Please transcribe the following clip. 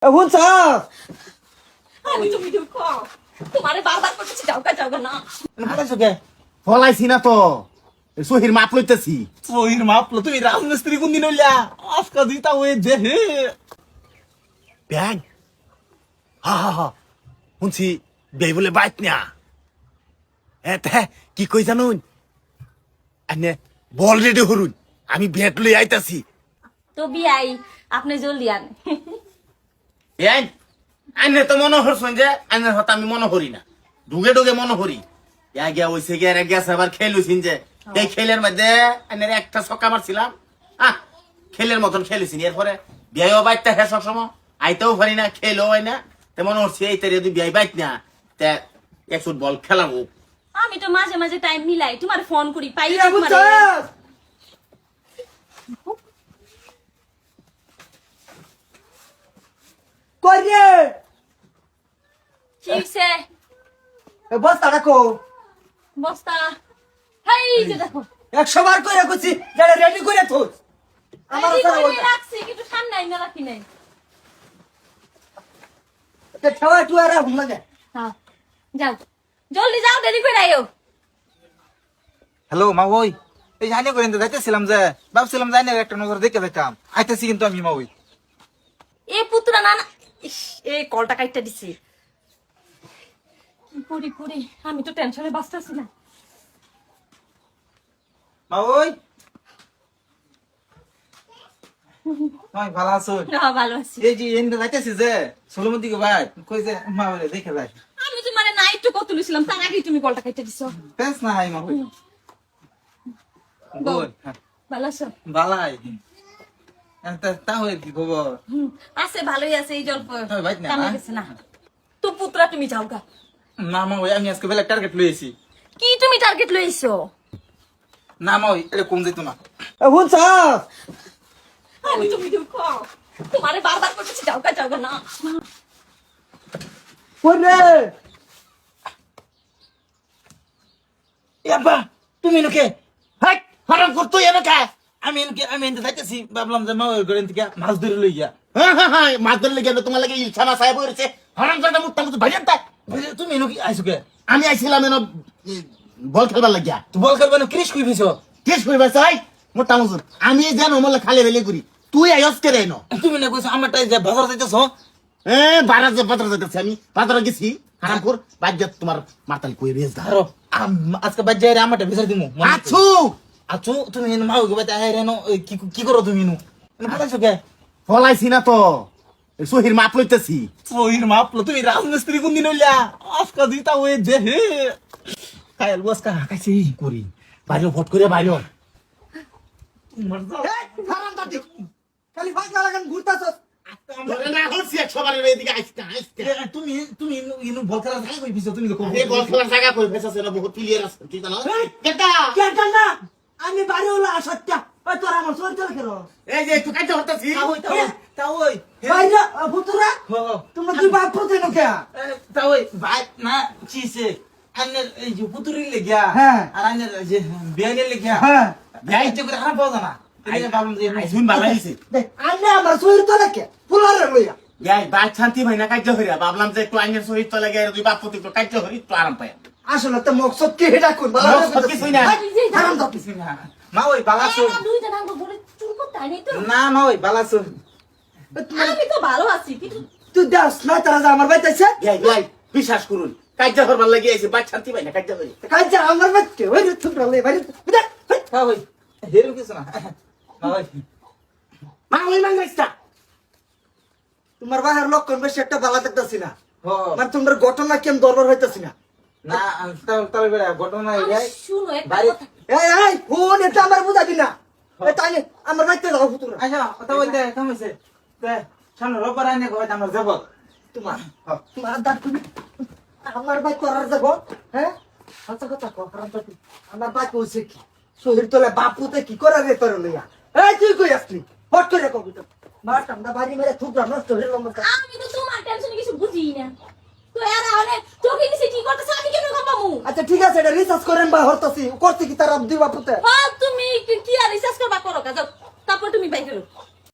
শুনছ আমি তুমি দুঃখ তোমারে বারবার করতেছি যাওগা না ফলাইছো কে? ফলাইছি না তো, সহির মাপ লইতেছি। সহির মাপলো তুমি রাজমিস্ত্রি কোন দিন হইলা আজকা দিতা ওই যে হে ব্যাং হা হা হা শুনছি বেই বলে বাইত না এতে কি কই জানুন আনে বল রেডি হরুন, আমি ব্যাট লই আইতাছি। তো বিয়াই আপনি জলদি আন এই আনে তো মনে হরছুন যে আনের হতা আমি মনে হরি না, ডুগে ডুগে মনে হরি। ইয়া গিয়া ওইসে গিয়া রে গেছে আবার খেলুছিন যে এই খেলের মধ্যে আনের একটা ছক্কা মারছিলাম। খেলের মতন খেলেছি, এরপরে বিয়াইও বাইতে হে সবসময় আইতেও পারি না, খেলেও হয় না। তে মনে হচ্ছে এই তারে যদি বিয়াই বাইত না তে এক বল খেলাবো। আমি তো মাঝে মাঝে টাইম মিলাই তোমার ফোন করি পাই কই রে ঠিকছে বস্তা রাখো, বস্তা হাই যে দেখো 100 বার কইরা কইছি যারা রেডি করে থোস। আমার রেডি সারা করে রাখছি কিন্তু ঠান্ডাই না রাখি নাই তে ঠাওয়া টুয়া রাখুন লাগে। হ্যাঁ যাও জলদি যাও দেরি করে আইও হ্যালো মা ওই এই জানি করেন তো যাইতেছিলাম যে ভাবছিলাম জানি একটা নজর দেখে যাইতাম আইতেছি কিন্তু আমি মা ওই এ পুত্রা না না ইস, এ কলটা কাইটা দিছি পুরি পুরি আমি তো টেনশনে বাঁচতেছি না মা ওই ভাই ভালো আছো? না ভালো আছি এই যে এন্ড যাইতেছি যে সোলমন দিকে ভাই কই যে মা ওই দেখে যাই আমি তো মানে নাইট কত তুলেছিলাম তার আগেই তুমি কলটা কাইটা দিছো পেস না হাই মা ওই বল। বল ভালো আছো বালাই তা হয়ে কি খবর? আছে ভালোই আছে এই জল্প তবে বাইত না, কামে হ্যাঁ? গেছে না তো পুত্রা তুমি যাও গা না মা ওই আমি আজকে বেলা টার্গেট লইছি। কি তুমি টার্গেট লইছো না মা ওই এটা কম যাইতো না। শুনছ আমি তুমি দুঃখ তোমারে বারবার করতেছি যাও গা না কই রে? ইয়াবা তুমি নকে হাই হারাম করতো এনে কা? আমি এনতে যাইতেছি ভাবলাম যে মা ওই গরেন থেকে মাছ ধরে লই গিয়া হ্যাঁ মাছ ধরলে গেল তোমার লাগে ইলছা মাছ আয় বইছে হারাম জাদা মুত্তা মুত ভাইজান তা। তুমি নকি আইছো কে আমি আইছিলাম এনে বল খেলবার লাগিয়া। তুই বল করবে না ক্রিশ কই ফিছো কেস কইবা চাই মোটা মুজুর আমি জানো মলে খালে বেলে করি, তুই আইস করে এনো। তুমি না কইছো আমারটাই যে বাজার যাইতেছো বারাত যে পাত্র যাইতেছি আমি বাজারে গেছি হারামপুর বাজ্জাত তোমার মাতাল কই রেস ধর। ধরো আজকে বাজ যাই আমারটা বিচার দিমু আছু আছো তুমি এনে মা ওই গবাতে আই রেনো কি করো তুমি নু বলাইছো কে ফলাইছি না তো, সহির মাপ লইতেছি। সহির মাপলো তুমি রাজমিস্ত্রি কোন দিন হইলা আজকা দিতা ওই যে হে কাইল বসকা কাইছি করি বাইরে ভট করে বাইরে মরজা হারাম দাদি খালি ভাগ না লাগান ঘুরতাছস। ধরে না হলছি 100 বারের এদিকে আইছটা তুমি তুমি ইনু বল খেলা যাই কই ফিছো তুমি দেখো এই বল খেলার জায়গা কই ফেসাছে না বহুত ক্লিয়ার আছে ঠিক না? কেটা কেটা না আমি বাড়ি হলো আসারটা ওই তোর আমার চল চল খেলো এই যে তুই কাইতে হতাছি তা ওই বাইরে ভুতুরা হো তোমরা দুই বাপ পুতে নকে তা ওই ভাই না চিসে আনের এই যে পুতুরি লেগিয়া হ্যাঁ। আর আনের যে বিয়ানের লেগিয়া হ্যাঁ ভাই যে করে হারা পাওয়া না এই ভাবলাম যে শুন ভালো হইছে। দেখ আন্নে আমার শরীর তো নাকি ফুলারে লইয়া এই বাই শান্তি ভাই না কাজ্য হইরা ভাবলাম যে একটু আইনের সহিত চলে গিয়ে দুই বাপ পুতি একটু কাজ্য হই একটু আরাম পায়। আসলে তো মকসদ কি হেডা কোন মকসদ কিছুই না। হারাম দাও কিছু না মা ওই বালাসো দুইটা নাম বলে চুল করতে আনি তো না মা ওই বালাসো আমি তো ভালো আছি কিন্তু তুই দাস না তারা যে আমার বাইতেছে এই বিশ্বাস করুন কাজ্য হরবার লাগি আইছে বাই শান্তি ভাই না কাজ্য হই। কাজ যা আমার বাইতে ওই তোমরা লই বাইরে দেখ তা ওই হেরু কিছু না মা ওই মা ওই মাঙ্গাইছটা তোমার বাহার লক্ষণ বেশি একটা ভালো দেখতাছি না হো মানে তোমার ঘটনা কেম দরবার হইতাছি না না তার বেড়া ঘটনা এই শুনো একটা বাড়ি কথা এই ফোন এটা আমার বুঝাবি না তাই আমার বাইতে যাও ভুতুরা আচ্ছা কথা বলতে কেমন হইছে তে সামনে রোববার আইনে কই আমরা যাব তোমার তোমার দাঁত তুমি আমার ভাই করার যাবো হ্যাঁ আচ্ছা কথা কো খারাপ জাতি আমার ভাই কইছে কি শরীর তোলে বাপুতে কি করে রে তোর লইয়া এই তুই কই আসলি হট করে কবি তো মার টামদা বাড়ি মেরে থুকরা নষ্ট হয়ে গেল আমার কাছে। আমি তো তোমার টেনশনে কিছু বুঝি না তো এরা অনেক চোখে কিছু ঠিক করতেছে আমি কেন খাবো আচ্ছা ঠিক আছে এটা রিসার্চ করেন বা হরতাছি করতে কি তার দুই বাপুতে হ্যাঁ তুমি কি আর রিসার্চ করবা করো কাজ তারপর তুমি বাইরে